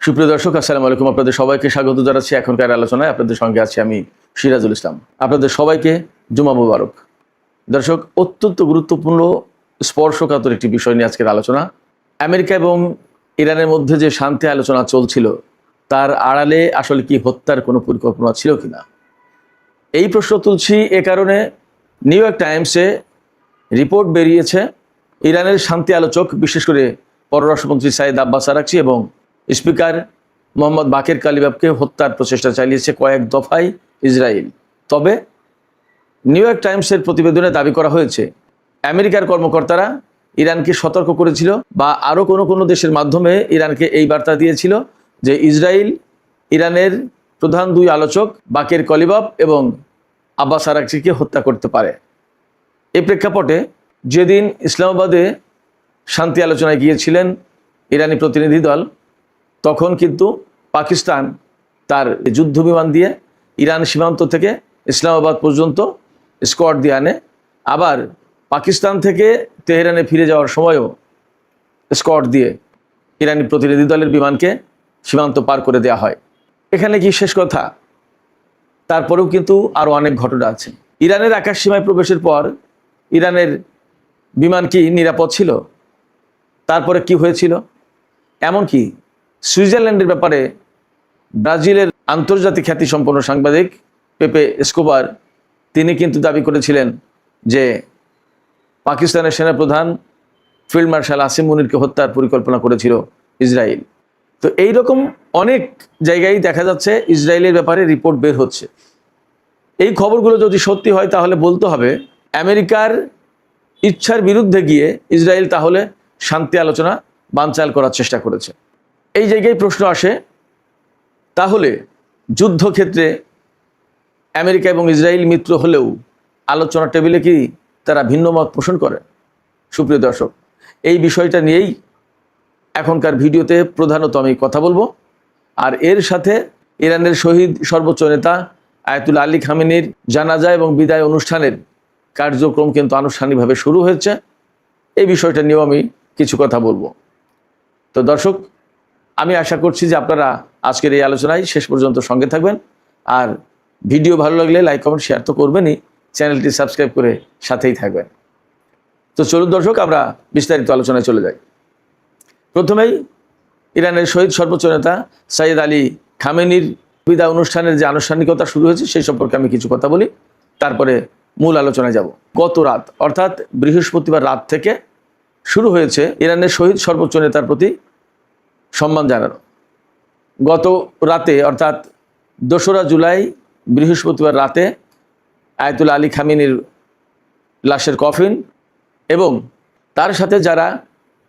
সুপ্রিয় দর্শক, আসসালামু আলাইকুম। আপনাদের সবাইকে স্বাগত জানাচ্ছি এখনকার আলোচনায়। আপনাদের সঙ্গে আছি আমি সিরাজুল ইসলাম। আপনাদের সবাইকে জুমা মুবারক। দর্শক, অত্যন্ত গুরুত্বপূর্ণ স্পর্শকাতর একটি বিষয় নিয়ে আজকের আলোচনা। আমেরিকা এবং ইরানের মধ্যে যে শান্তি আলোচনা চলছিল, তার আড়ালে আসলে কি হত্যার কোনো পরিকল্পনা ছিল কিনা, এই প্রশ্ন তুলছি। এ কারণে নিউ ইয়র্ক টাইমসে রিপোর্ট বেরিয়েছে, ইরানের শান্তি আলোচক, বিশেষ করে পররাষ্ট্রমন্ত্রী সাইদ আব্বাস আরাকচি এবং স্পিকার মোহাম্মদ বাকের কালিবাফকে হত্যার প্রচেষ্টা চালিয়েছে কয়েক দফায় ইসরায়েল। তবে নিউ ইয়র্ক টাইমসের প্রতিবেদনে দাবি করা হয়েছে, আমেরিকার কর্মকর্তারা ইরানকে সতর্ক করেছিল বা আরও কোনো দেশের মাধ্যমে ইরানকে এই বার্তা দিয়েছিল যে ইসরায়েল ইরানের প্রধান দুই আলোচক বাকের কালিবাফ এবং আব্বাস আরাকচিকে হত্যা করতে পারে। এই প্রেক্ষাপটে যেদিন ইসলামাবাদে শান্তি আলোচনায় গিয়েছিলেন ইরানি প্রতিনিধি দল, তখন কিন্তু পাকিস্তান তার যুদ্ধ বিমান দিয়ে ইরান সীমান্ত থেকে ইসলামাবাদ পর্যন্ত স্কোয়াড দিয়ে আনে। আবার পাকিস্তান থেকে তেহরানে ফিরে যাওয়ার সময়ও স্কোয়াড দিয়ে ইরানি প্রতিনিধি দলের বিমানকে সীমান্ত পার করে দেওয়া হয়। এখানে কি শেষ কথা? তারপরেও কিন্তু আরও অনেক ঘটনা আছে। ইরানের আকাশ সীমায় প্রবেশের পর ইরানের বিমান কি নিরাপদ ছিল? তারপরে কি হয়েছিল? এমনকি সুইজারল্যান্ডের ব্যাপারে ব্রাজিলের আন্তর্জাতিক খ্যাতিসম্পন্ন সাংবাদিক পেপে এসকোবার, তিনি কিন্তু দাবি করেছিলেন যে পাকিস্তানের সেনাপ্রধান ফিল্ড মার্শাল আসিম মুনিরকে হত্যার পরিকল্পনা করেছিল ইসরায়েল। তো এই রকম অনেক জায়গায় দেখা যাচ্ছে ইসরায়েলের ব্যাপারে রিপোর্ট বের হচ্ছে। এই খবরগুলো যদি সত্যি হয়, তাহলে বলতে হবে আমেরিকার ইচ্ছার বিরুদ্ধে গিয়ে ইসরায়েল তাহলে শান্তি আলোচনা বানচাল করার চেষ্টা করেছে। এই জায়গায় প্রশ্ন আসে, তাহলে যুদ্ধক্ষেত্রে আমেরিকা এবং ইসরায়েল মিত্র হলেও আলোচনা টেবিলে কি তারা ভিন্ন মত পোষণ করে? সুপ্রিয় দর্শক, এই বিষয়টা নিয়েই এখনকার ভিডিওতে প্রধানত আমি কথা বলবো। আর এর সাথে ইরানের শহীদ সর্বোচ্চ নেতা আয়াতুল্লাহ আলী খামেনির জানাজা এবং বিদায় অনুষ্ঠানের কার্যক্রম কিন্তু আনুষ্ঠানিকভাবে শুরু হয়েছে। এই বিষয়টা নিয়েও আমি কিছু কথা বলবো। তো দর্শক, আমি আশা করছি যে আপনারা আজকের এই আলোচনায় শেষ পর্যন্ত সঙ্গে থাকবেন। আর ভিডিও ভালো লাগলে লাইক, কমেন্ট, শেয়ার তো করবেনই, চ্যানেলটি সাবস্ক্রাইব করে সাথেই থাকবেন। তো চলুন দর্শক, আমরা বিস্তারিত আলোচনায় চলে যাই। প্রথমেই ইরানের শহীদ সর্বোচ্চ নেতা সাইয়েদ আলী খামেনির বিদায় অনুষ্ঠানের যে আনুষ্ঠানিকতা শুরু হয়েছে সেই সম্পর্কে আমি কিছু কথা বলি, তারপরে মূল আলোচনায় যাব। গত রাত অর্থাৎ বৃহস্পতিবার রাত থেকে শুরু হয়েছে ইরানের শহীদ সর্বোচ্চ নেতার প্রতি সম্মান জানানো। গত রাতে অর্থাৎ 2রা জুলাই বৃহস্পতিবার রাতে আয়াতুল্লাহ আলী খামেনির লাশের কফিন এবং তার সাথে যারা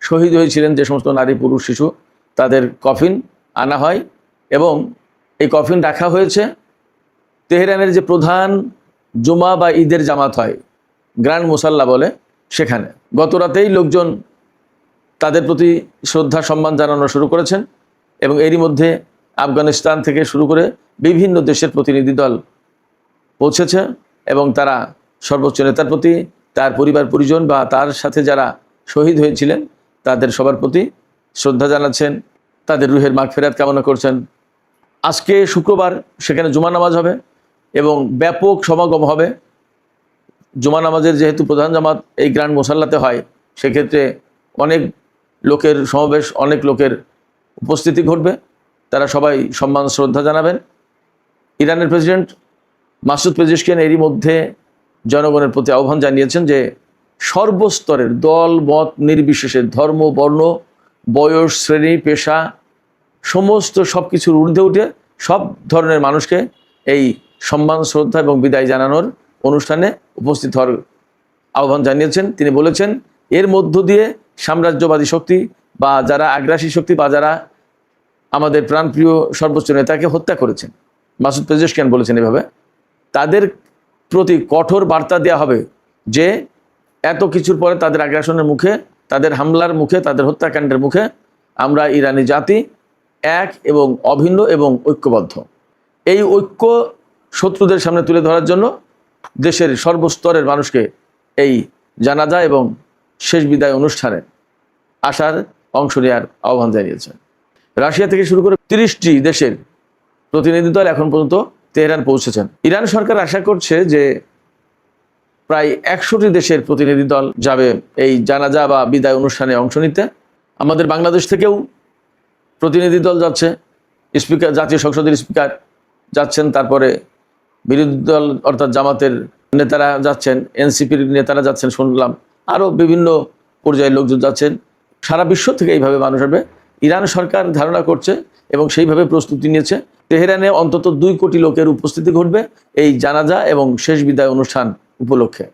শহীদ হয়েছিলেন, যে সমস্ত নারী, পুরুষ, শিশু, তাদের কফিন আনা হয় এবং এই কফিন রাখা হয়েছে তেহরানের যে প্রধান জুমা বা ঈদের জামাত হয়, গ্র্যান্ড মুসাল্লা বলে, সেখানে। গত রাতেই লোকজন তাদের প্রতি শ্রদ্ধা সম্মান জানানো শুরু করেছেন এবং এরই মধ্যে আফগানিস্তান থেকে শুরু করে বিভিন্ন দেশের প্রতিনিধি দল পৌঁছেছে এবং তারা সর্বোচ্চ নেতার প্রতি, তার পরিবার পরিজন বা তার সাথে যারা শহীদ হয়েছিলেন তাদের সবার প্রতি শ্রদ্ধা জানাচ্ছেন, তাদের রুহের মাগফিরাত কামনা করছেন। আজকে শুক্রবার সেখানে জুমা নামাজ হবে এবং ব্যাপক সমাগম হবে। জুমা নামাজের যেহেতু প্রধান জামাত এই গ্র্যান্ড মুসাল্লাতে হয়, সেক্ষেত্রে অনেক লোকের সমাবেশ, অনেক লোকের উপস্থিতি ঘটবে। তারা সবাই সম্মান শ্রদ্ধা জানাবেন। ইরানের প্রেসিডেন্ট মাসুদ পেজিশকিয়ান এরই মধ্যে জনগণের প্রতি আহ্বান জানিয়েছেন যে সর্বস্তরের দল মত নির্বিশেষে, ধর্ম, বর্ণ, বয়স, শ্রেণী, পেশা, সমস্ত সব কিছুর ঊর্ধ্বে উঠে সব ধরনের মানুষকে এই সম্মান শ্রদ্ধা এবং বিদায় জানানোর অনুষ্ঠানে উপস্থিত হওয়ার আহ্বান জানিয়েছেন। তিনি বলেছেন, এর মধ্য দিয়ে সাম্রাজ্যবাদী শক্তি বা যারা আগ্রাসী শক্তি বা যারা আমাদের প্রাণপ্রিয় সর্বোচ্চ নেতাকে হত্যা করেছেন, মাসুদ পেজিশকিয়ান বলেছেন এভাবে, তাদের প্রতি কঠোর বার্তা দেওয়া হবে যে এত কিছুর পরে তাদের আগ্রাসনের মুখে, তাদের হামলার মুখে, তাদের হত্যাকাণ্ডের মুখে আমরা ইরানি জাতি এক এবং অভিন্ন এবং ঐক্যবদ্ধ। এই ঐক্য শত্রুদের সামনে তুলে ধরার জন্য দেশের সর্বস্তরের মানুষকে এই জানাজা এবং শেষ বিদায় অনুষ্ঠানে আসার, অংশ নেওয়ার আহ্বান জানিয়েছেন। রাশিয়া থেকে শুরু করে 30টি দেশের প্রতিনিধি দল এখন পর্যন্ত তেহরান পৌঁছেছেন। ইরান সরকার আশা করছে যে প্রায় 100টি দেশের প্রতিনিধি দল যাবে এই জানাজা বা বিদায় অনুষ্ঠানে অংশ নিতে। আমাদের বাংলাদেশ থেকেও প্রতিনিধি দল যাচ্ছে, স্পিকার, জাতীয় সংসদের স্পিকার যাচ্ছেন, তারপরে বিরোধী দল অর্থাৎ জামাতের নেতারা যাচ্ছেন, এনসিপির নেতারা যাচ্ছেন শুনলাম, আরও বিভিন্ন পর্যায়ের লোকজন যাচ্ছেন। সারা বিশ্ব থেকে এইভাবে মানুষ আসবে। ইরান সরকার ধারণা করছে এবং সেইভাবে প্রস্তুতি নিয়েছে, তেহরানে অন্তত 2 কোটি লোকের উপস্থিতি ঘটবে এই জানাজা এবং শেষ বিদায় অনুষ্ঠান উপলক্ষে।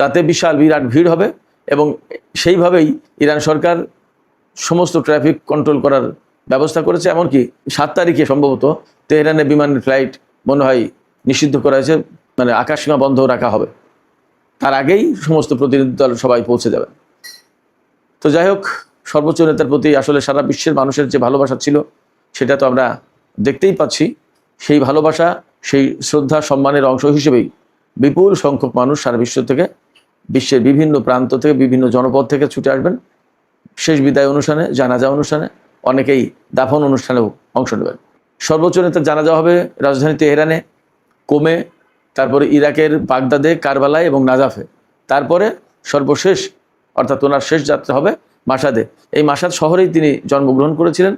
তাতে বিশাল বিরাট ভিড় হবে এবং সেইভাবেই ইরান সরকার সমস্ত ট্রাফিক কন্ট্রোল করার ব্যবস্থা করেছে। এমনকি 7 তারিখে সম্ভবত তেহরানে বিমানের ফ্লাইট মনে হয় নিষিদ্ধ করা হয়েছে, মানে আকাশসীমা বন্ধ রাখা হবে। তার আগেই সমস্ত প্রতিনিধি দল সবাই পৌঁছে যাবে। তো যাই হোক, সর্বোচ্চ নেতার প্রতি আসলে সারা বিশ্বের মানুষের যে ভালোবাসা ছিল সেটা তো আমরা দেখতেই পাচ্ছি। সেই ভালোবাসা, সেই শ্রদ্ধা সম্মানের অংশ হিসেবেই বিপুল সংখ্যক মানুষ সারা বিশ্ব থেকে, বিশ্বের বিভিন্ন প্রান্ত থেকে, বিভিন্ন জনপদ থেকে ছুটে আসবেন শেষ বিদায় অনুষ্ঠানে, জানাজা অনুষ্ঠানে, অনেকেই দাফন অনুষ্ঠানেও অংশ নেবেন। সর্বোচ্চ নেতার জানাজা হবে রাজধানী তেহরানে, কোমে, তারপরে ইরাকের বাগদাদে, কারবালায় এবং নাজাফে। তারপরে সর্বশেষ অর্থাৎ ওনার শেষ যাত্রা হবে মাসাদে। এই মাসাদ শহরেই তিনি জন্মগ্রহণ করেছিলেন।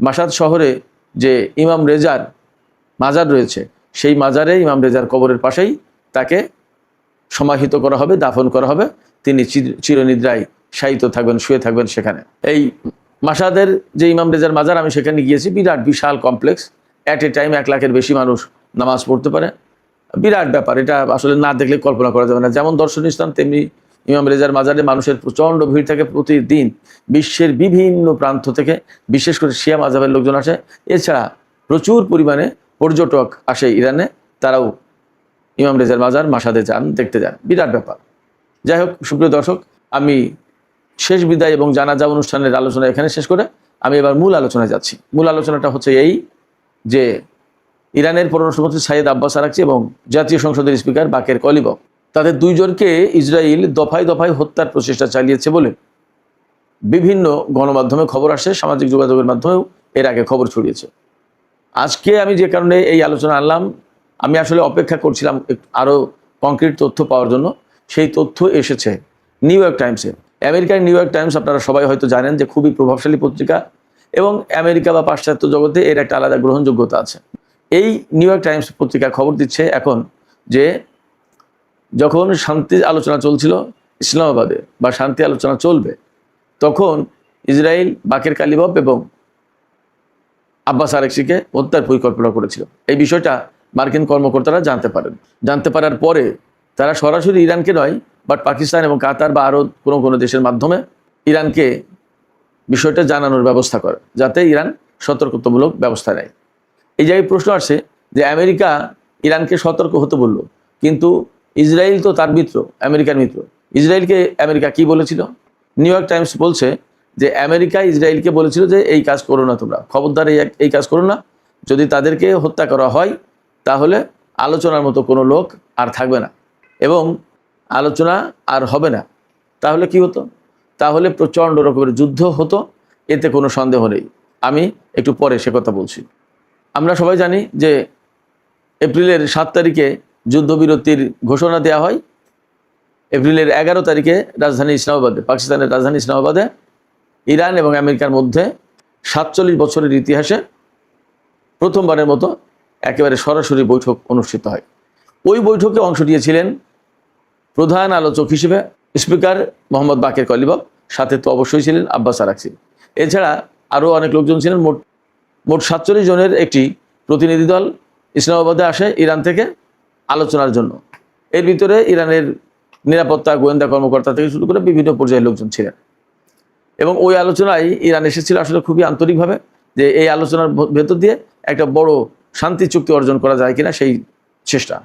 মাসাদ শহরে যে ইমাম রেজার মাজার রয়েছে, সেই মাজারে ইমাম রেজার কবরের পাশেই তাকে সমাহিত করা হবে, দাফন করা হবে। তিনি চিরনিদ্রায় শায়িত থাকবেন, শুয়ে থাকবেন সেখানে। এই মাসাদের যে ইমাম রেজার মাজার, আমি সেখানে গিয়েছি। বিরাট বিশাল কমপ্লেক্স, অ্যাট এ টাইম 1 লাখের বেশি মানুষ নামাজ পড়তে পারে। বিরাট ব্যাপার, এটা আসলে না দেখলে কল্পনা করা যাবে না। যেমন দর্শনীয় স্থান, তেমনি ইমাম রেজার মাজারে মানুষের প্রচণ্ড ভিড় থাকে প্রতিদিন। বিশ্বের বিভিন্ন প্রান্ত থেকে, বিশেষ করে শিয়া মাযহাবের লোকজন আসে। এছাড়া প্রচুর পরিমাণে পর্যটক আসে ইরানে, তারাও ইমাম রেজার মাজার মাসাদে যান, দেখতে যান। বিরাট ব্যাপার। যাই হোক সুপ্রিয় দর্শক, আমি শেষ বিদায় এবং জানাজা অনুষ্ঠানের আলোচনা এখানে শেষ করে আমি এবার মূল আলোচনায় যাচ্ছি। মূল আলোচনাটা হচ্ছে এই যে ইরানের পররাষ্ট্রমন্ত্রী সাইয়েদ আব্বাস আরাকচি এবং জাতীয় সংসদের স্পিকার বাকের কলিবফ, তাদের 2 জনকে ইসরায়েল দফায় দফায় হত্যার প্রচেষ্টা চালিয়েছে বলে বিভিন্ন গণমাধ্যমে খবর আসে, সামাজিক যোগাযোগের মাধ্যমেও এর আগে খবর ছড়িয়েছে। আজকে আমি যে কারণে এই আলোচনা আনলাম, আমি আসলে অপেক্ষা করছিলাম আরও কংক্রিট তথ্য পাওয়ার জন্য। সেই তথ্য এসেছে নিউ ইয়র্ক টাইমসে। আমেরিকার নিউ ইয়র্ক টাইমস আপনারা সবাই হয়তো জানেন যে খুবই প্রভাবশালী পত্রিকা এবং আমেরিকা বা পাশ্চাত্য জগতে এর একটা আলাদা গ্রহণযোগ্যতা আছে। এই নিউ ইয়র্ক টাইমস পত্রিকা খবর দিচ্ছে এখন যে যখন শান্তি আলোচনা চলছিল ইসলামাবাদে, বা শান্তি আলোচনা চলবে, তখন ইসরায়েল বাকের কালিবফ এবং আব্বাস আরাকচিকে হত্যার পরিকল্পনা করেছিল। এই বিষয়টা মার্কিন কর্মকর্তারা জানতে পারার পরে তারা সরাসরি ইরানকে নয়, বাট পাকিস্তান এবং কাতার বা আরও কোনো দেশের মাধ্যমে ইরানকে বিষয়টা জানানোর ব্যবস্থা করে, যাতে ইরান সতর্কতামূলক ব্যবস্থা নেয়। এই জায়গায় প্রশ্ন আসছে যে আমেরিকা ইরানকে সতর্ক হতে বলল, কিন্তু ইসরায়েল তো তার মিত্র, আমেরিকার মিত্র। ইসরায়েলকে আমেরিকা কি বলেছিল? নিউ ইয়র্ক টাইমস বলছে যে আমেরিকা ইসরায়েলকে বলেছিল যে এই কাজ করো না, তোমরা খবরদার এই কাজ করো না। যদি তাদেরকে হত্যা করা হয় তাহলে আলোচনার মতো কোনো লোক আর থাকবে না এবং আলোচনা আর হবে না। তাহলে কি হতো? তাহলে প্রচণ্ড রকমের যুদ্ধ হতো, এতে কোনো সন্দেহ নেই। আমি একটু পরে সে কথা বলছি। আমরা সবাই জানি যে এপ্রিলের 7 তারিখে যুদ্ধবিরতির ঘোষণা দেওয়া হয়। এপ্রিলের 11 তারিখে রাজধানী ইসলামাবাদে, পাকিস্তানের রাজধানী ইসলামাবাদে ইরান এবং আমেরিকার মধ্যে 47 বছরের ইতিহাসে প্রথমবারের মতো একেবারে সরাসরি বৈঠক অনুষ্ঠিত হয়। ওই বৈঠকে অংশ নিয়েছিলেন প্রধান আলোচক হিসেবে স্পিকার মোহাম্মদ বাকের কলিবফ, সাথে তো অবশ্যই ছিলেন আব্বাস আরাকচি। এছাড়া আরও অনেক লোকজন ছিলেন। মোট 47 জনের একটি প্রতিনিধি দল ইসলামাবাদে আসে ইরান থেকে আলোচনার জন্য। এর ভিতরে ইরানের নিরাপত্তা, গোয়েন্দা কর্মকর্তা থেকে শুরু করে বিভিন্ন পর্যায়ের লোকজন ছিলেন এবং ওই আলোচনায় ইরান এসেছিল আসলে খুবই আন্তরিকভাবে, যে এই আলোচনার ভেতর দিয়ে একটা বড় শান্তি চুক্তি অর্জন করা যায় কিনা সেই চেষ্টা।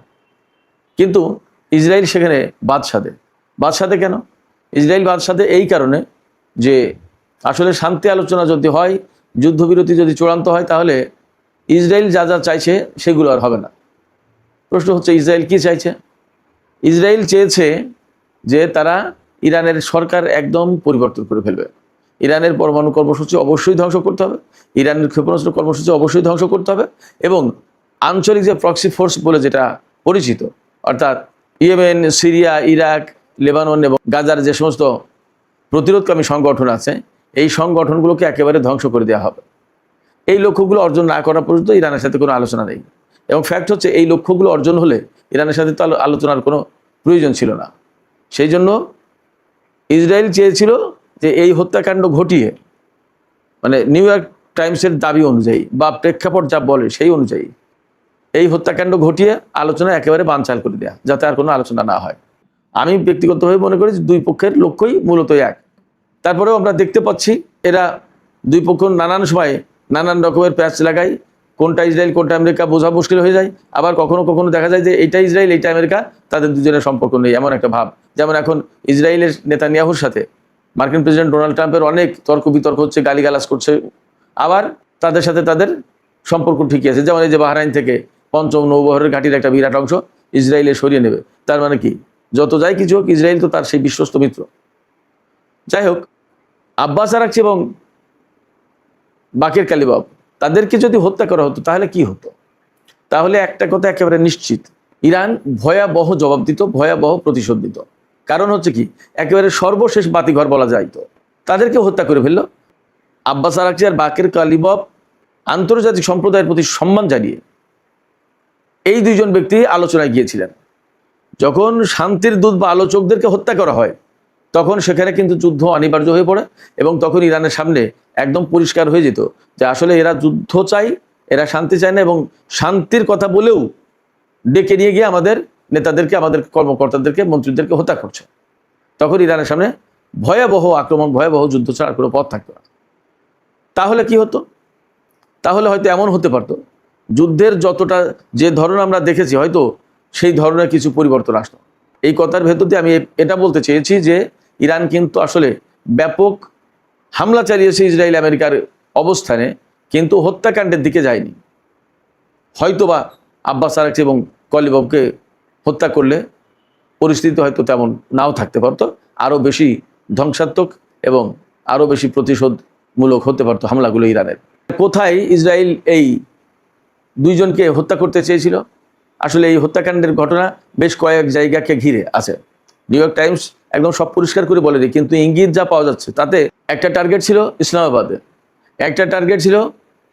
কিন্তু ইসরায়েল সেখানে বাদসাধে কেন? ইসরায়েল বাদসাধে এই কারণে যে আসলে শান্তি আলোচনা যদি হয়, যুদ্ধবিরতি যদি চূড়ান্ত হয়, তাহলে ইসরায়েল যা যা চাইছে সেগুলো আর হবে না। প্রশ্ন হচ্ছে ইসরায়েল কি চাইছে? ইসরায়েল চেয়েছে যে তারা ইরানের সরকার একদম পরিবর্তন করে ফেলবে। ইরানের পরমাণু কর্মসূচি অবশ্যই ধ্বংস করতে হবে, ইরানের ক্ষেপণাস্ত্র কর্মসূচি অবশ্যই ধ্বংস করতে হবে, এবং আঞ্চলিক যে প্রক্সি ফোর্স বলে যেটা পরিচিত, অর্থাৎ ইয়েমেন, সিরিয়া, ইরাক, লেবানন এবং গাজার যে সমস্ত প্রতিরোধকামী সংগঠন আছে, এই সংগঠনগুলোকে একেবারে ধ্বংস করে দেওয়া হবে। এই লক্ষ্যগুলো অর্জন না করা পর্যন্ত ইরানের সাথে কোনো আলোচনা নেই। এবং ফ্যাক্ট হচ্ছে, এই লক্ষ্যগুলো অর্জন হলে ইরানের সাথে তো আলোচনার কোনো প্রয়োজন ছিল না। সেই জন্য ইসরায়েল চেয়েছিল যে এই হত্যাকাণ্ড ঘটিয়ে, মানে নিউ ইয়র্ক টাইমসের দাবি অনুযায়ী বা প্রেক্ষাপট যা বলে সেই অনুযায়ী, এই হত্যাকাণ্ড ঘটিয়ে আলোচনা একেবারে বানচাল করে দেয়া, যাতে আর কোনো আলোচনা না হয়। আমি ব্যক্তিগতভাবে মনে করি যে দুই পক্ষের লক্ষ্যই মূলত এক। তারপরেও আমরা দেখতে পাচ্ছি এরা দুই পক্ষ নানান সময়ে নানান রকমের প্যাচ লাগায়, কোনটা ইসরায়েল কোনটা আমেরিকা বোঝা মুশকিল হয়ে যায়। আবার কখনো কখনো দেখা যায় যে এইটা ইসরায়েল এইটা আমেরিকা, তাদের দুজনের সম্পর্ক নেই, এমন একটা ভাব। যেমন এখন ইসরায়েলের নেতানিয়াহুর সাথে মার্কিন প্রেসিডেন্ট ডোনাল্ড ট্রাম্পের অনেক তর্ক বিতর্ক হচ্ছে, গালিগালাজ করছে, আবার তাদের সাথে তাদের সম্পর্ক ঠিকই আছে। যেমন এই যে বাহরাইন থেকে পঞ্চম নৌবহরের ঘাটির একটা বিরাট অংশ ইসরায়েলে সরিয়ে নেবে, তার মানে কি, যত যাই কিছু হোক ইসরায়েল তো তার সেই বিশ্বস্ত মিত্র। যাই হোক, আব্বাস আরাকচি এবং বাকের কালিবাব, তাদেরকে যদি হত্যা করা হতো তাহলে কি হতো? তাহলে একটা কথা একেবারে নিশ্চিত, ইরান ভয়াবহ জবাব দিত, ভয়াবহ প্রতিশোধ দিত। কারণ হচ্ছে কি, একেবারে সর্বশেষ বাতিঘর বলা যায়, তো তাদেরকে হত্যা করে ফেললো। আব্বাস আরাকচি আর বাকের কালিবাব আন্তর্জাতিক সম্প্রদায়ের প্রতি সম্মান জানিয়ে এই দুইজন ব্যক্তি আলোচনায় গিয়েছিলেন। যখন শান্তির দূত বা আলোচকদেরকে হত্যা করা হয়, তখন সেখানে কিন্তু যুদ্ধ অনিবার্য হয়ে পড়ে, এবং তখন ইরানের সামনে একদম পরিষ্কার হয়ে যেত যে আসলে এরা যুদ্ধ চাই, এরা শান্তি চায় না, এবং শান্তির কথা বলেও ডেকে নিয়ে গিয়ে আমাদের নেতাদেরকে, আমাদের কর্মকর্তাদেরকে, মন্ত্রীদেরকে হত্যা করছে। তখন ইরানের সামনে ভয়াবহ আক্রমণ, ভয়াবহ যুদ্ধ ছাড়া কোনো পথ থাকতো না। তাহলে কি হতো? তাহলে হয়তো এমন হতে পারতো, যুদ্ধের যতটা যে ধরন আমরা দেখেছি, হয়তো সেই ধরনের কিছু পরিবর্তন আসতো। এই কথার ভেতর দিয়ে আমি এটা বলতে চেয়েছি যে ইরান কিন্তু আসলে ব্যাপক হামলা চালিয়েছে ইসরায়েল আমেরিকার অবস্থানে, কিন্তু হত্যাকাণ্ডের দিকে যায়নি। হয়তোবা আব্বাস আরাকচি এবং কলিবাবকে হত্যা করলে পরিস্থিতি হয়তো তেমন নাও থাকতে পারতো, আরও বেশি ধ্বংসাত্মক এবং আরও বেশি প্রতিশোধমূলক হতে পারতো হামলাগুলো ইরানের। কোথায় ইসরায়েল এই দুইজনকে হত্যা করতে চেয়েছিল? আসলে এই হত্যাকাণ্ডের ঘটনা বেশ কয়েক জায়গাকে ঘিরে আছে। নিউ ইয়র্ক টাইমস একদম সব পরিষ্কার করে বলেনি, কিন্তু ইঙ্গিত যা পাওয়া যাচ্ছে তাতে একটা টার্গেট ছিল ইসলামাবাদে, একটা টার্গেট ছিল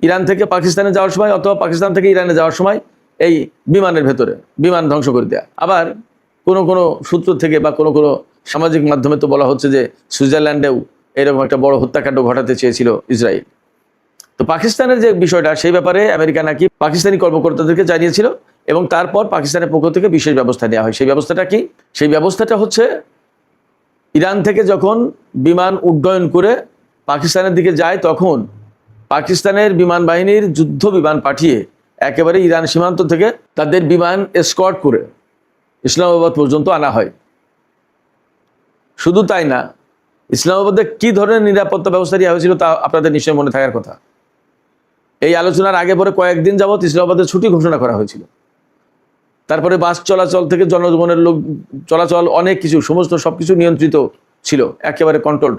ইরান থেকে পাকিস্তানে যাওয়ার সময়, অথবা পাকিস্তান থেকে ইরানে যাওয়ার সময় এই বিমানের ভেতরে বিমান ধ্বংস করে দেয়া। আবার কোনো কোনো সূত্র থেকে বা কোনো কোনো সামাজিক মাধ্যমে তো বলা হচ্ছে যে সুইজারল্যান্ডেও এরকম একটা বড় হত্যাকাণ্ড ঘটাতে চেয়েছিল ইসরায়েল। তো পাকিস্তানের যে বিষয়টা, সেই ব্যাপারে আমেরিকা নাকি পাকিস্তানি কর্মকর্তাদেরকে জানিয়েছিল, এবং তারপর পাকিস্তানের পক্ষ থেকে বিশেষ ব্যবস্থা নেওয়া হয়। সেই ব্যবস্থাটা কি? সেই ব্যবস্থাটা হচ্ছে, ইরান থেকে যখন বিমান উড্ডয়ন করে পাকিস্তানের দিকে যায়, তখন পাকিস্তানের বিমান বাহিনীর যুদ্ধ বিমান পাঠিয়ে একেবারে ইরান সীমান্ত থেকে তাদের বিমান এসকর্ট করে ইসলামাবাদ পর্যন্ত আনা হয়। শুধু তাই না, ইসলামাবাদে কি ধরনের নিরাপত্তা ব্যবস্থা নেওয়া হয়েছিল তা আপনাদের নিশ্চয়ই মনে থাকার কথা। এই আলোচনার আগে পরে কয়েকদিন যাবৎ ইসলামাবাদের ছুটি ঘোষণা করা হয়েছিল। তারপরে বাস চলাচল থেকে জনজীবনের লোক চলাচল, অনেক কিছু, সমস্ত সবকিছু নিয়ন্ত্রিত ছিল, একেবারে কন্ট্রোলড।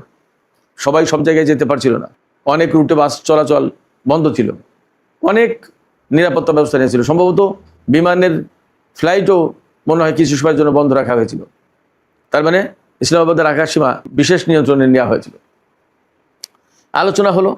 সবাই সব জায়গায় যেতে পারছিল না, অনেক রুটে বাস চলাচল বন্ধ ছিল, অনেক নিরাপত্তা ব্যবস্থা নিয়েছিল। সম্ভবত বিমানের ফ্লাইটও মনে হয় কিছু সময়ের জন্য বন্ধ রাখা হয়েছিল। তার মানে ইসলামাবাদের আকাশসীমা বিশেষ নিয়ন্ত্রণে নেওয়া হয়েছিল। আলোচনা হলো,